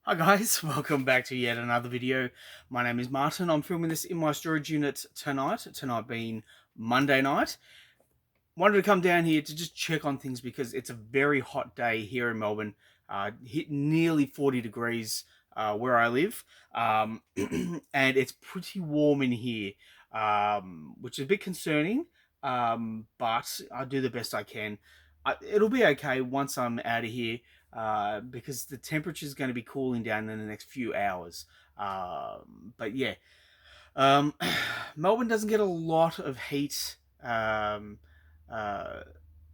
Hi guys, welcome back to yet another video. My name is Martin. I'm filming this in my storage unit tonight being Monday night. Wanted to come down here to just check on things because it's a very hot day here in Melbourne. Hit nearly 40 degrees where I live, and it's pretty warm in here, which is a bit concerning, but I do the best I can. It'll be okay once I'm out of here, because the temperature is going to be cooling down in the next few hours. But yeah, um, Melbourne doesn't get a lot of heat, uh,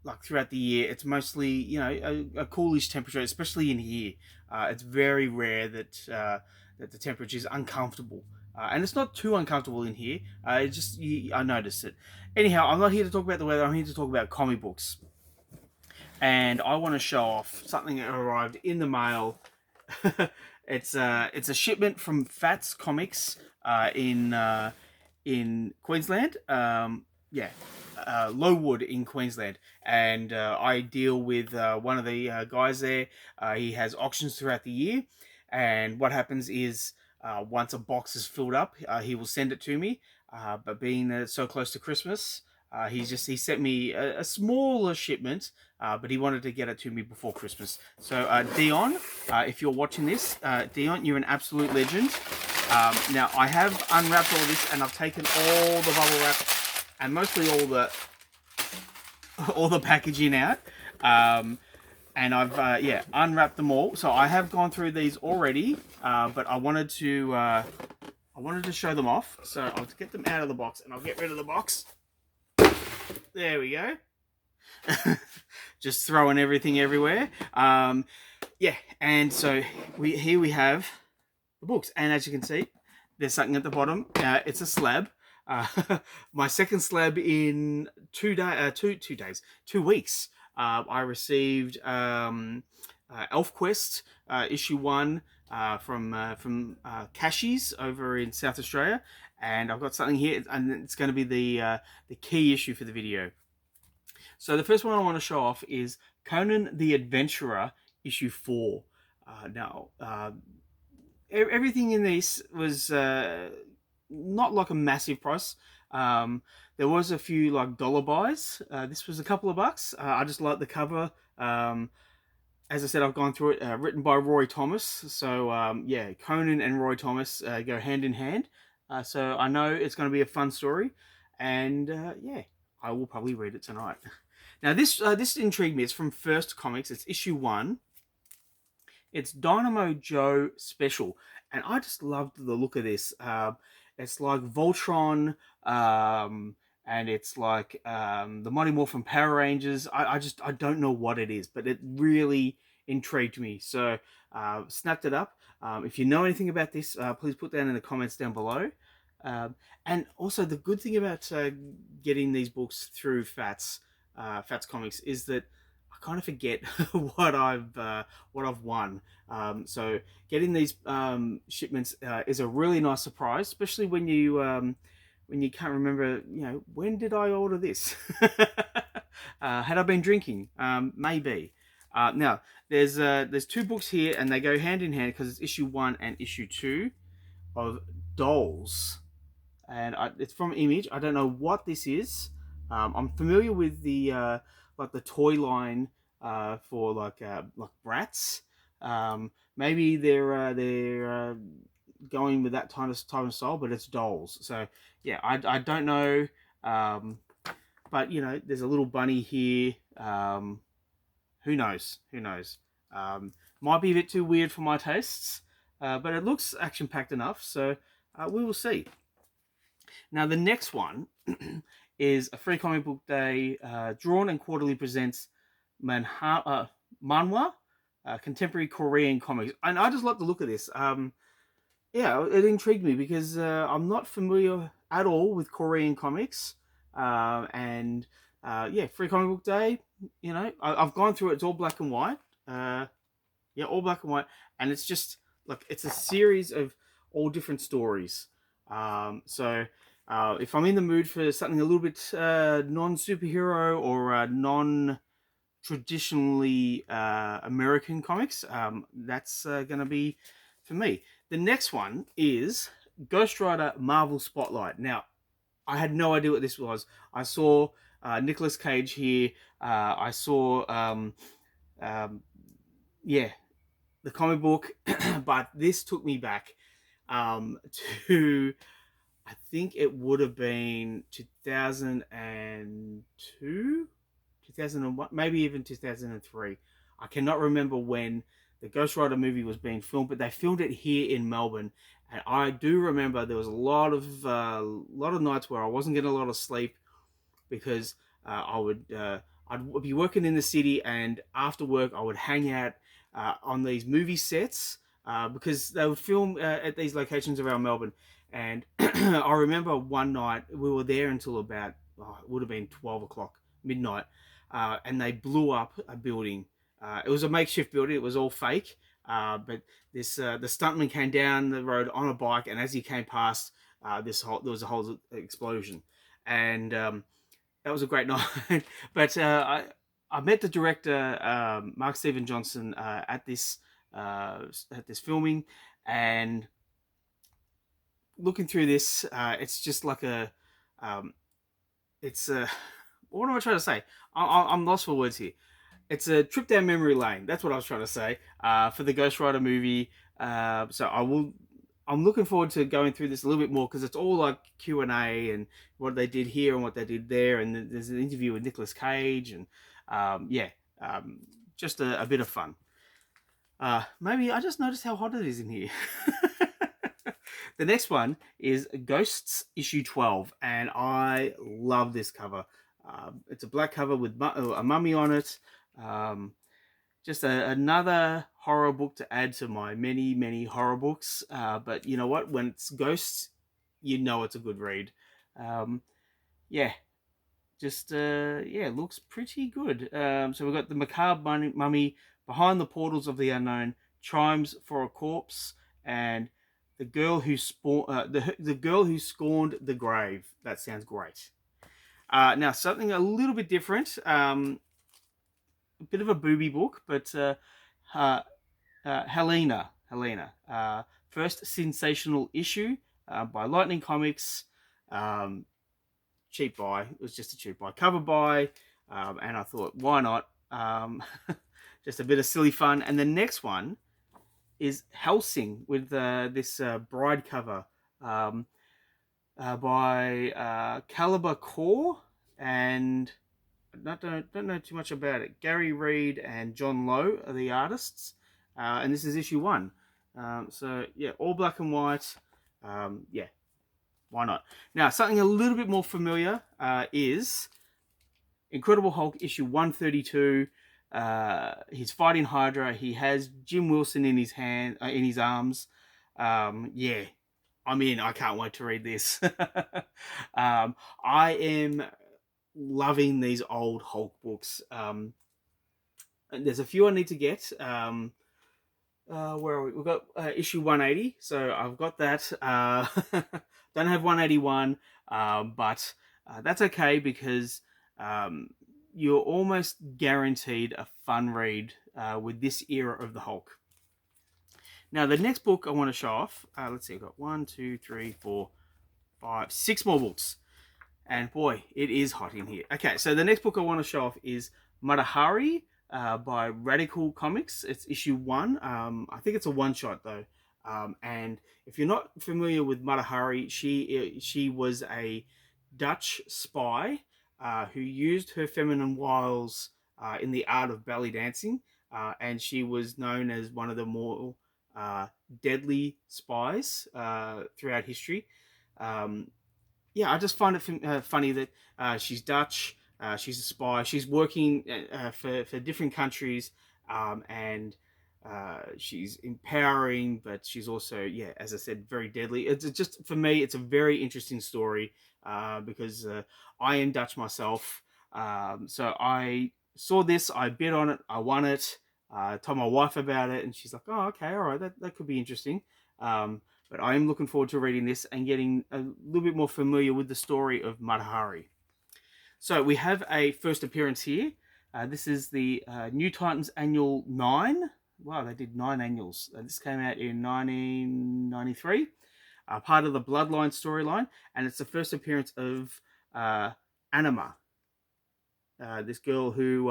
like throughout the year. It's mostly, a coolish temperature, especially in here. It's very rare that the temperature is uncomfortable. And it's not too uncomfortable in here. It's just I noticed it. Anyhow, I'm not here to talk about the weather. I'm here to talk about comic books, and I want to show off something that arrived in the mail. It's a shipment from Fats Comics in Queensland. Lowood in Queensland, and I deal with one of the guys there. He has auctions throughout the year, and what happens is once a box is filled up, he will send it to me. But being so close to Christmas, he sent me a smaller shipment, but he wanted to get it to me before Christmas. So Dion, if you're watching this, Dion, you're an absolute legend. Now I have unwrapped all this, and I've taken all the bubble wrap and mostly all the packaging out. And I've unwrapped them all. So I have gone through these already, but I wanted to show them off. So I'll get them out of the box, and I'll get rid of the box. There we go. Just throwing everything everywhere. And so here we have the books, and as you can see, there's something at the bottom. It's a slab. My second slab in 2 weeks. I received ElfQuest issue 1 from Cashies over in South Australia, and I've got something here, and it's going to be the key issue for the video. So the first one I want to show off is Conan the Adventurer issue 4. Everything in this was not like a massive price. There was a few like dollar buys. This was a couple of bucks. I just like the cover. As I said, I've gone through it. Written by Roy Thomas. So Conan and Roy Thomas go hand in hand. So I know it's going to be a fun story, and I will probably read it tonight. Now this intrigued me. It's from First Comics. It's issue 1. It's Dynamo Joe Special, and I just loved the look of this. It's like Voltron, and it's like the Mighty Morphin Power Rangers. I don't know what it is, but it really intrigued me. So snapped it up. If you know anything about this, please put that in the comments down below. And also the good thing about getting these books through Fats Comics is that I kind of forget what I've won. So getting these shipments is a really nice surprise, especially when you can't remember. When did I order this? Had I been drinking? Maybe. Now there's 2 books here, and they go hand in hand because it's issue 1 and issue 2 of Dolls, and it's from Image. I don't know what this is. I'm familiar with the like the toy line for like Bratz. Maybe they're going with that type of style, but it's Dolls. So yeah, I don't know. But there's a little bunny here. Who knows? Who knows? Might be a bit too weird for my tastes, but it looks action-packed enough. So we will see. Now the next one is a Free Comic Book Day Drawn and Quarterly presents manhwa, contemporary Korean comics, and I just like the look of this. It intrigued me because I'm not familiar at all with Korean comics, and Free Comic Book Day. I've gone through it. It's all black and white. All black and white, and it's just like it's a series of all different stories. If I'm in the mood for something a little bit non-superhero or non-traditionally American comics, that's going to be for me. The next one is Ghost Rider Marvel Spotlight. Now, I had no idea what this was. I saw Nicolas Cage here. I saw, um, yeah, the comic book, but this took me back um, to, I think it would have been 2002, 2001, maybe even 2003. I cannot remember when the Ghost Rider movie was being filmed, but they filmed it here in Melbourne. And I do remember there was a lot of nights where I wasn't getting a lot of sleep because I'd be working in the city, and after work I would hang out on these movie sets because they would film at these locations around Melbourne. And I remember one night we were there until about it would have been 12 o'clock midnight, and they blew up a building. It was a makeshift building; it was all fake. But the stuntman came down the road on a bike, and as he came past, there was a whole explosion, and that was a great night. But I met the director, Mark Steven Johnson, at this filming, and looking through this, it's just like it's a, what am I trying to say? I'm lost for words here. It's a trip down memory lane. That's what I was trying to say for the Ghost Rider movie. So I'm looking forward to going through this a little bit more because it's all like Q&A and what they did here and what they did there. And there's an interview with Nicolas Cage and um, just a bit of fun. Maybe I just noticed how hot it is in here. The next one is Ghosts issue 12, and I love this cover. It's a black cover with a mummy on it. Just another horror book to add to my many, many horror books. But you know what? When it's ghosts, you know it's a good read. Yeah, just looks pretty good. So we've got the macabre mummy behind the portals of the unknown, chimes for a corpse, and the girl who the girl who scorned the grave. That sounds great. Now something a little bit different. A bit of a booby book, but Helena, first sensational issue by Lightning Comics. Cheap buy. It was just a cheap buy, cover buy, and I thought, why not? Just a bit of silly fun. And the next one is Helsing with this bride cover by Caliber Core, and don't know too much about it. Gary Reed and John Lowe are the artists, and this is issue 1. So yeah, all black and white. Yeah, why not? Now something a little bit more familiar is Incredible Hulk issue 132. He's fighting Hydra. He has Jim Wilson in his arms. Yeah, I'm in. I can't wait to read this. I am loving these old Hulk books. There's a few I need to get. Where are we? We've got issue 180, so I've got that. Don't have 181, but that's okay because you're almost guaranteed a fun read with this era of the Hulk. Now, the next book I want to show off, let's see, I've got 1, 2, 3, 4, 5, 6 more books. And boy, it is hot in here. Okay, so the next book I want to show off is Matahari by Radical Comics. It's issue 1. I think it's a one-shot though. And if you're not familiar with Matahari, she was a Dutch spy who used her feminine wiles in the art of belly dancing, and she was known as one of the more deadly spies throughout history. Yeah, I just find it funny that she's Dutch, she's a spy, she's working for different countries, and she's empowering, but she's also, yeah, as I said, very deadly. It's just, for me, it's a very interesting story because I am Dutch myself. So I saw this, I bid on it, I won it, told my wife about it, and she's like, oh, okay, all right, that could be interesting. But I am looking forward to reading this and getting a little bit more familiar with the story of Matahari. So we have a first appearance here. This is the New Titans Annual 9. wow, they did 9 annuals. This came out in 1993, part of the Bloodline storyline, and it's the first appearance of uh, Anima, this girl who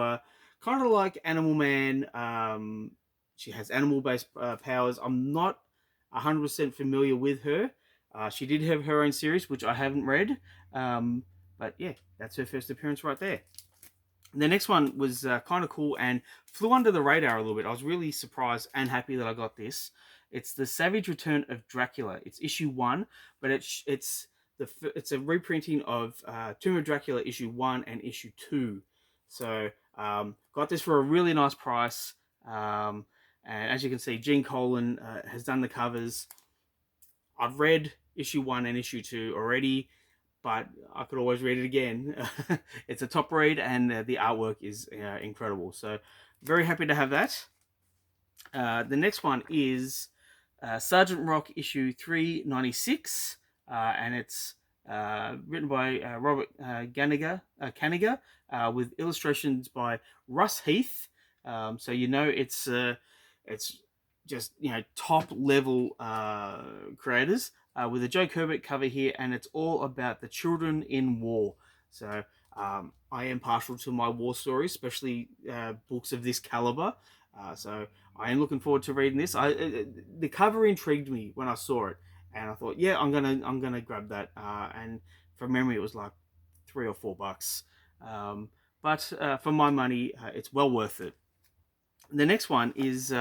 kind of like Animal Man. She has animal-based powers. I'm not 100% familiar with her. She did have her own series, which I haven't read. Um, but yeah, that's her first appearance right there. The next one was kind of cool and flew under the radar a little bit. I was really surprised and happy that I got this. It's the Savage Return of Dracula. It's issue 1, but it's a reprinting of Tomb of Dracula issue 1 and issue 2. So got this for a really nice price. And as you can see, Gene Colan has done the covers. I've read issue 1 and issue 2 already, but I could always read it again. It's a top read, and the artwork is incredible. So very happy to have that. The next one is Sergeant Rock issue 396, and it's written by Robert Kaniger, with illustrations by Russ Heath. So it's just top level creators, with a Joe Kubert cover here, and it's all about the children in war. So I am partial to my war stories, especially books of this caliber. So I am looking forward to reading this. The cover intrigued me when I saw it, and I thought, yeah, I'm gonna grab that. And from memory, it was like $3 or $4. But for my money, it's well worth it. The next one is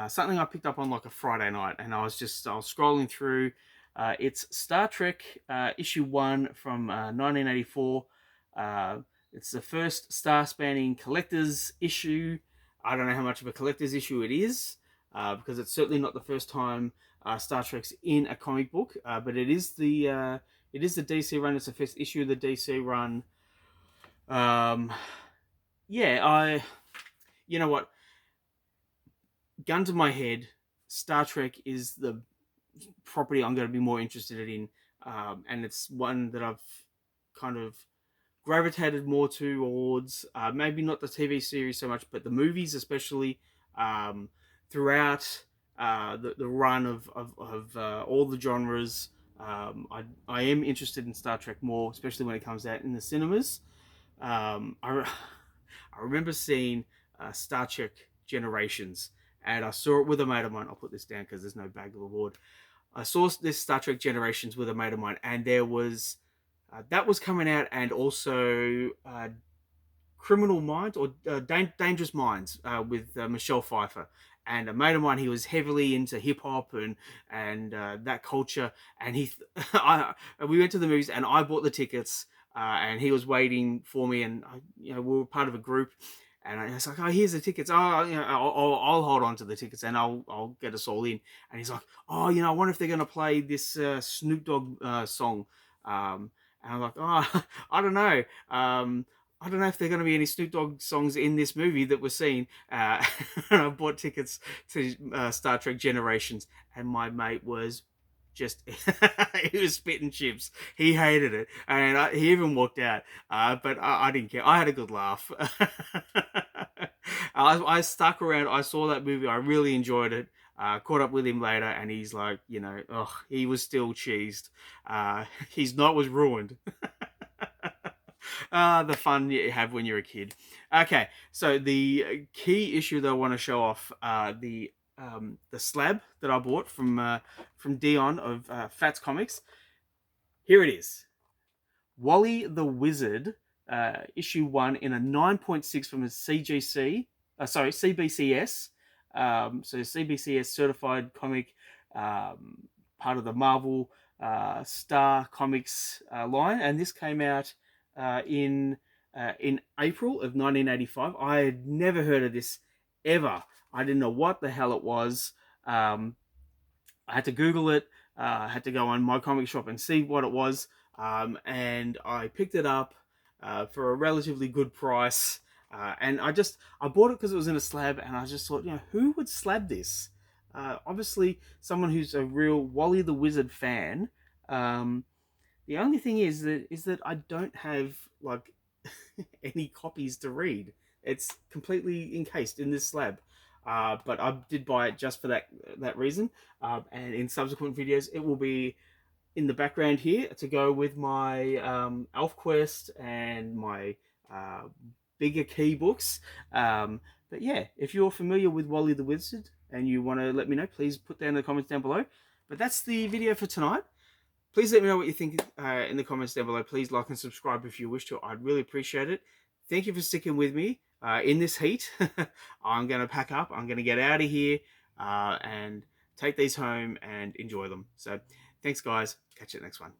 something I picked up on like a Friday night, and I was scrolling through. It's Star Trek issue 1 from 1984. It's the first star-spanning collector's issue. I don't know how much of a collector's issue it is, because it's certainly not the first time Star Trek's in a comic book. But it is the DC run. It's the first issue of the DC run. Yeah, you know what? Gun to my head, Star Trek is the property I'm going to be more interested in, and it's one that I've kind of gravitated more towards. Maybe not the TV series so much, but the movies, especially, throughout the run of all the genres. I am interested in Star Trek more, especially when it comes out in the cinemas. I remember seeing Star Trek Generations, and I saw it with a mate of mine. I'll put this down because there's no bag of award. I saw this Star Trek Generations with a mate of mine, and there was that was coming out, and also Criminal Minds, or Dangerous Minds, with Michelle Pfeiffer. And a mate of mine, he was heavily into hip hop and that culture. And we went to the movies, and I bought the tickets, and he was waiting for me, and we were part of a group. And I was like, "Oh, here's the tickets. Oh, I'll hold on to the tickets, and I'll get us all in." And he's like, "Oh, I wonder if they're gonna play this Snoop Dogg song." And I'm like, "Oh, I don't know. I don't know if there are going to be any Snoop Dogg songs in this movie that we're seeing." And I bought tickets to Star Trek Generations, and my mate was just he was spitting chips. He hated it, and he even walked out. But I didn't care. I had a good laugh. I stuck around. I saw that movie. I really enjoyed it. Caught up with him later, and he's like, he was still cheesed. His night was ruined. The fun you have when you're a kid. Okay, so the key issue that I want to show off, the slab that I bought from Dion of Fats Comics. Here it is, Wally the Wizard, issue 1 in a 9.6 from a CBCS. So CBCS certified comic, part of the Marvel Star Comics line, and this came out in April of 1985. I had never heard of this ever. I didn't know what the hell it was. I had to Google it. I had to go on my comic shop and see what it was. And I picked it up for a relatively good price. And I bought it because it was in a slab, and I just thought, who would slab this? Obviously, someone who's a real Wally the Wizard fan. The only thing is that I don't have any copies to read. It's completely encased in this slab. but I did buy it just for that reason. And in subsequent videos, it will be in the background here to go with my Elf Quest and my uh, bigger key books. But yeah, if you're familiar with Wally the Wizard and you want to let me know, please put down in the comments down below. But that's the video for tonight. Please let me know what you think in the comments down below. Please like and subscribe if you wish to. I'd really appreciate it. Thank you for sticking with me in this heat. I'm going to pack up. I'm going to get out of here and take these home and enjoy them. So thanks, guys. Catch you next one.